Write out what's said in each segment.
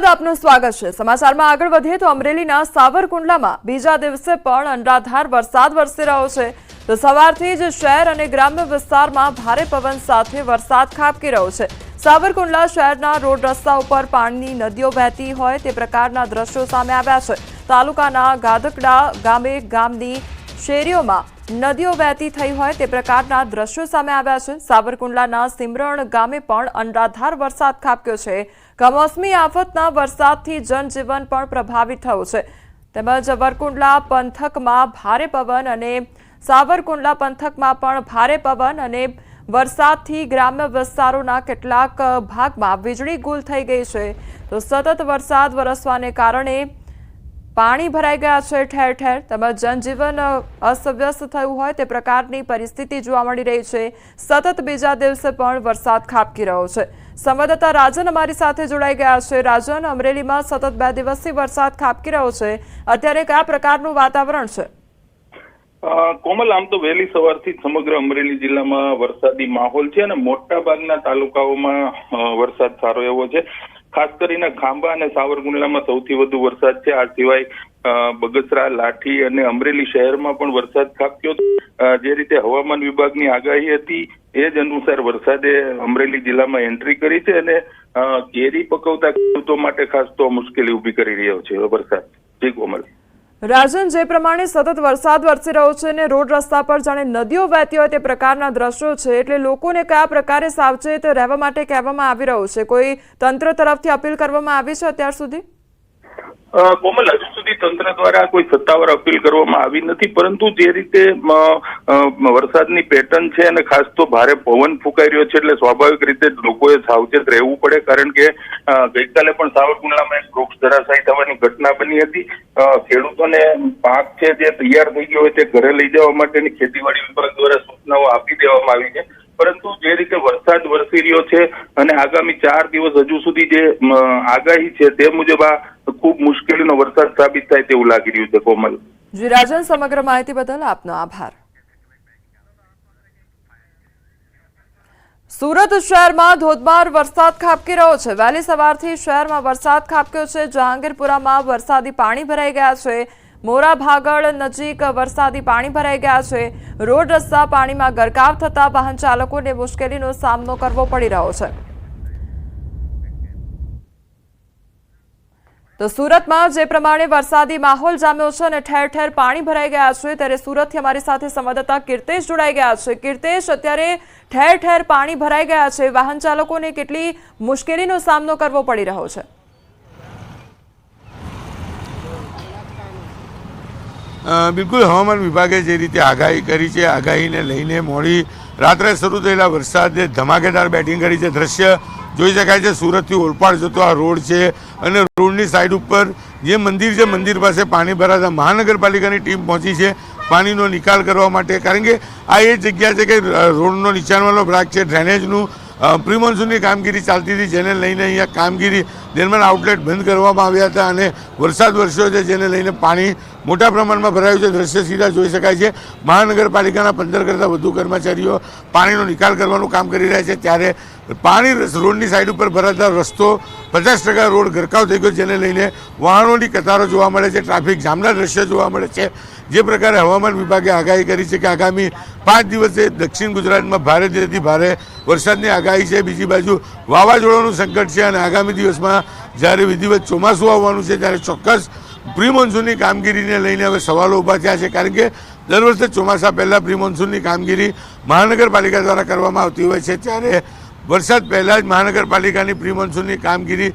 બાદ આપનું સ્વાગત છે। સમાચારમાં આગળ વધીએ તો અમરેલીના સાવરકુંડલામાં બીજા દિવસે પણ અનરાધાર વરસાદ વરસી રહ્યો છે। તો સવારથી જ શહેર અને ગ્રામ્ય વિસ્તારમાં ભારે પવન સાથે વરસાદ ખાબકી રહ્યો છે। સાવરકુંડલા શહેરના રોડ રસ્તા ઉપર પાણીની નદીઓ વહેતી હોય તે પ્રકારના દ્રશ્યો સામે આવ્યા છે। તાલુકાના ગાધકડા ગામે ગામની શેરીઓમાં નદીઓ વહેતી થઈ હોય તે પ્રકારના દ્રશ્યો સામે આવ્યા છે। સાવરકુંડલાના સિમરણ ગામે પણ અનરાધાર વરસાદ ખાબક્યો છે। કમોસમી આફતના વરસાદથી જનજીવન પણ પ્રભાવિત થયું છે। તેમજ વરકુંડલા પંથકમાં ભારે પવન અને સાવરકુંડલા પંથકમાં પણ ભારે પવન અને વરસાદથી ગ્રામ્ય વિસ્તારોના કેટલાક ભાગમાં વીજળી ગુલ થઈ ગઈ છે। તો સતત વરસાદ વરસવાને કારણે પાણી ભરાઈ ગયા છે ઠેર ઠેર। તેમજ जनजीवन અસ્તવ્યસ્ત થયું હોય તે પ્રકારની પરિસ્થિતિ જોવા મળી રહી છે। સતત બીજા દિવસે પણ વરસાદ ખાબકી રહ્યો છે। સંવાદદાતા રાજન અમારી સાથે જોડાઈ ગયા છે। રાજન, અમરેલીમાં સતત 2 દિવસથી વરસાદ ખાબકી રહ્યો છે, અત્યારે કયા પ્રકારનું વાતાવરણ છે? કોમલ, આમ તો વહેલી સવારથી સમગ્ર અમરેલી જિલ્લામાં વરસાદી માહોલ છે અને મોટા ભાગના તાલુકાઓમાં વરસાદ સારો એવો છે। ખાસ કરીને ખાંભા અને સાવરકુંડલામાં સૌથી વધુ વરસાદ છે। આ સિવાય બગસરા, લાઠી અને અમરેલી શહેરમાં પણ વરસાદ ખાબક્યો। જે રીતે હવામાન વિભાગની આગાહી હતી એ જ અનુસાર વરસાદે અમરેલી જિલ્લામાં એન્ટ્રી કરી છે અને કેરી પકવતા ખેડૂતો માટે ખાસ તો મુશ્કેલી ઊભી કરી રહ્યો છે વરસાદ। જી કોમલ। રાજન, જે પ્રમાણે સતત વરસાદ વરસી રહ્યો છે અને રોડ રસ્તા પર જાણે નદીઓ વહેતી હોય તે પ્રકારના દ્રશ્યો છે, એટલે લોકોને કયા પ્રકારે સાવચેત રહેવા માટે કહેવામાં આવી રહ્યું છે? કોઈ તંત્ર તરફથી અપીલ કરવામાં આવી છે અત્યાર સુધી? કોમલ, હજુ સુધી તંત્ર દ્વારા કોઈ સત્તાવાર અપીલ કરવામાં આવી નથી, પરંતુ જે રીતે વરસાદની પેટર્ન છે અને ખાસ તો ભારે પવન ફૂંકાઈ રહ્યો છે એટલે સ્વાભાવિક રીતે લોકોએ સાવચેત રહેવું પડે। કારણ કે ગઈકાલે પણ સાવરકુંડલામાં એક વૃક્ષ ધરાશાયી થવાની ઘટના બની હતી। ખેડૂતોને પાક છે જે તૈયાર થઈ ગયો હોય તે ઘરે લઈ જવા માટેની ખેતીવાડી વિભાગ દ્વારા સૂચનાઓ આપી દેવામાં આવી છે, પરંતુ જે રીતે વરસાદ વરસી રહ્યો છે અને આગામી 4 દિવસ હજુ સુધી જે આગાહી છે તે મુજબ આ ખૂબ મુશ્કેલીનો વરસાદ સાબિત થાય તેવું લાગી રહ્યું છે। કોમલ જી રાજન, સમગ્ર માહિતી બદલ આપનો આભાર। સુરત શહેરમાં ધોધમાર વરસાદ ખાબકી રહ્યો છે। વહેલી સવારથી શહેરમાં વરસાદ ખાબક્યો છે। જહાંગીરપુરામાં વરસાદી પાણી ભરાઈ ગયા છે। મોરા ભાગળ નજીક વરસાદી પાણી ભરાઈ ગયા છે। રોડ રસ્તા પાણીમાં ગરકાવ થતા વાહન ચાલકોને મુશ્કેલીનો સામનો કરવો પડી રહ્યો છે। તો સુરતમાં જે પ્રમાણે વરસાદી માહોલ જામ્યો છે અને ઠેર ઠેર પાણી ભરાઈ ગયા છે, ત્યારે સુરતથી અમારી સાથે સંવાદદાતા કીર્તેશ જોડાઈ ગયા છે। કીર્તેશ, અત્યારે ઠેર ઠેર પાણી ભરાઈ ગયા છે, વાહન ચાલકોને કેટલી મુશ્કેલીનો સામનો કરવો પડી રહ્યો છે? બિલકુલ, હવામાન વિભાગે જે રીતે આગાહી કરી છે, આગાહીને લઈને મોડી રાત્રે શરૂ થયેલા વરસાદે ધમાકેદાર બેટિંગ કરી છે। દ્રશ્ય જોઈ શકાય છે, સુરતથી ઓલપાડ જતો આ રોડ છે અને રોડની સાઈડ ઉપર જે મંદિર છે, મંદિર પાસે પાણી ભરાતા મહાનગરપાલિકાની ટીમ પહોંચી છે પાણીનો નિકાલ કરવા માટે। કારણ કે આ એ જગ્યા છે કે રોડનો નીચાણવાળો ભાગ છે, ડ્રેનેજનું પ્રી મોન્સૂનની કામગીરી ચાલતી હતી, જેને લઈને અહીંયા કામગીરી દરમિયાન આઉટલેટ બંધ કરવામાં આવ્યા હતા અને વરસાદ વરસ્યો છે, જેને લઈને પાણી મોટા પ્રમાણમાં ભરાયું છે। દ્રશ્ય સીધા જોઈ શકાય છે। મહાનગરપાલિકાના 15 કરતાં વધુ કર્મચારીઓ પાણીનો નિકાલ કરવાનું કામ કરી રહ્યા છે, ત્યારે પાણી રોડની સાઈડ ઉપર ભરાતા રસ્તો 50% રોડ ગરકાવ થઈ ગયો, જેને લઈને વાહનોની કતારો જોવા મળે છે, ટ્રાફિક જામના દ્રશ્ય જોવા મળે છે। જે પ્રકારે હવામાન વિભાગે આગાહી કરી છે કે આગામી 5 દિવસે દક્ષિણ ગુજરાતમાં ભારેથી ભારે વરસાદની આગાહી છે। બીજી બાજુ વાવાઝોડાનું સંકટ છે અને આગામી દિવસમાં જ્યારે વિધિવત ચોમાસું આવવાનું છે ત્યારે ચોક્કસ પ્રી મોન્સૂનની કામગીરીને લઈને હવે સવાલો ઊભા થયા છે। કારણ કે દર વર્ષે ચોમાસા પહેલાં પ્રી મોન્સૂનની કામગીરી મહાનગરપાલિકા દ્વારા કરવામાં આવતી હોય છે, ત્યારે વરસાદ પહેલાં જ મહાનગરપાલિકાની પ્રી મોન્સૂનની કામગીરી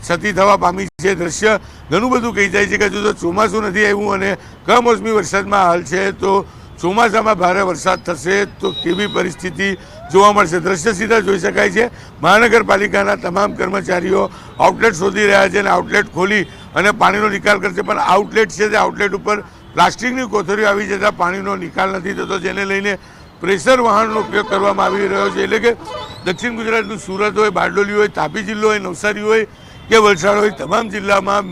સતી થવા પામી છે। દ્રશ્ય ઘણું બધું કહી જાય છે કે જો ચોમાસું નથી આવ્યું અને કમોસમી વરસાદમાં હાલ છે, તો ચોમાસામાં ભારે વરસાદ થશે તો કેવી પરિસ્થિતિ જોવા મળશે। દ્રશ્ય સીધા જોઈ શકાય છે। મહાનગરપાલિકાના તમામ કર્મચારીઓ આઉટલેટ શોધી રહ્યા છે અને આઉટલેટ ખોલી અને પાણીનો નિકાલ કરશે, પણ આઉટલેટ છે તે આઉટલેટ ઉપર પ્લાસ્ટિકની કોથળીઓ આવી જતાં પાણીનો નિકાલ નથી થતો, જેને લઈને પ્રેશર વાહનનો ઉપયોગ કરવામાં આવી રહ્યો છે। એટલે કે દક્ષિણ ગુજરાતનું સુરત હોય, બારડોલી હોય, તાપી જિલ્લો હોય, નવસારી હોય કે વલસાડ હોય, તમામ જિલ્લામાં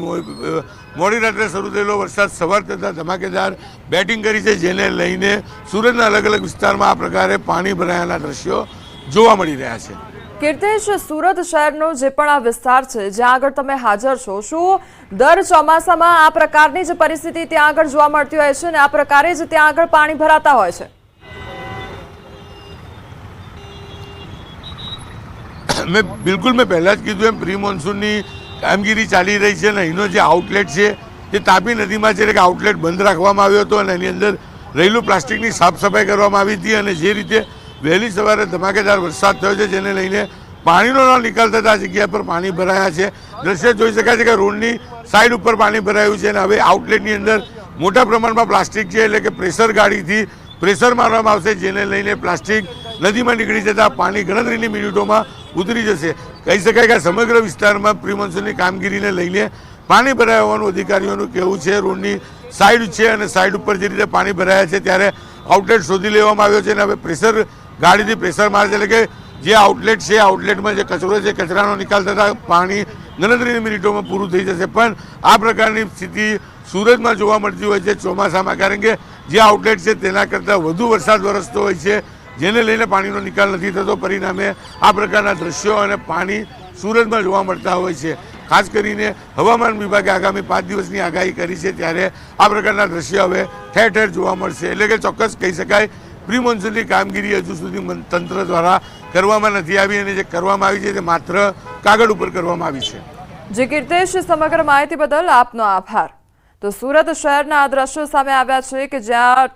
મોડી રાત્રે શરૂ થયેલો વરસાદ સવાર થતાં ધમાકેદાર બેટિંગ કરી છે, જેને લઈને સુરતના અલગ અલગ વિસ્તારમાં આ પ્રકારે પાણી ભરાયાના દ્રશ્યો જોવા મળી રહ્યા છે। કીર્તેશ, સુરત શહેરનો જે પણ આ વિસ્તાર છે જ્યાં આગળ તમે હાજર છો, શું દર ચોમાસામાં આ પ્રકારની જ પરિસ્થિતિ ત્યાં આગળ જોવા મળતી હોય છે અને આ પ્રકારે જ ત્યાં આગળ પાણી ભરાતા હોય છે? મેં પહેલાં જ કીધું એમ પ્રી મોન્સૂનની કામગીરી ચાલી રહી છે અને અહીંનો જે આઉટલેટ છે એ તાપી નદીમાં છે કે આઉટલેટ બંધ રાખવામાં આવ્યો હતો અને એની અંદર રહેલું પ્લાસ્ટિકની સાફ સફાઈ કરવામાં આવી હતી અને જે રીતે વહેલી સવારે ધમાકેદાર વરસાદ થયો છે જેને લઈને પાણીનો ન નિકાલ થતા જગ્યા પર પાણી ભરાયા છે. દ્રશ્ય જોઈ શકાય છે કે રોડની સાઈડ ઉપર પાણી ભરાયું છે અને હવે આઉટલેટની અંદર મોટા પ્રમાણમાં પ્લાસ્ટિક છે એટલે કે પ્રેશર ગાડીથી પ્રેશર મારવામાં આવશે જેને લઈને પ્લાસ્ટિક નદીમાં નીકળી જતાં પાણી ગણતરીની મિનિટોમાં ઉતરી જશે. કહી શકાય કે સમગ્ર વિસ્તારમાં પ્રી મોન્સૂનની કામગીરીને લઈને પાણી ભરાયા હોવાનું અધિકારીઓનું કહેવું છે. રોડની સાઈડ છે અને સાઈડ ઉપર જે રીતે પાણી ભરાયા છે ત્યારે આઉટલેટ શોધી લેવામાં આવ્યો છે અને હવે પ્રેશર ગાડીથી પ્રેશર મારે છે એટલે કે જે આઉટલેટ છે આઉટલેટમાં જે કચરો છે કચરાનો નિકાલ થતાં પાણી ગણતરીની મિનિટોમાં પૂરું થઈ જશે. પણ આ પ્રકારની સ્થિતિ સુરતમાં જોવા મળતી હોય છે ચોમાસામાં, કારણ કે જે આઉટલેટ છે તેના કરતાં વધુ વરસાદ વરસતો હોય છે જેને લઈને પાણીનો નિકાલ નથી થતો. પરિણામે આ પ્રકારના દ્રશ્યો અને પાણી સુરતમાં જોવા મળતા હોય છે. ખાસ કરીને હવામાન વિભાગે આગામી 5 દિવસની આગાહી કરી છે ત્યારે આ પ્રકારના દ્રશ્યો હવે ઠેર ઠેર જોવા મળશે. એટલે કે ચોક્કસ કહી શકાય પ્રી મોન્સૂનની કામગીરી હજુ સુધી તંત્ર દ્વારા કરવામાં નથી આવી અને જે કરવામાં આવી છે તે માત્ર કાગળ ઉપર કરવામાં આવી છે. જે કીર્તેશ, સમગ્ર માહિતી બદલ આપનો આભાર. તો સુરત શહેરના આ દ્રશ્યો સામે આવ્યા છે કે જ્યાં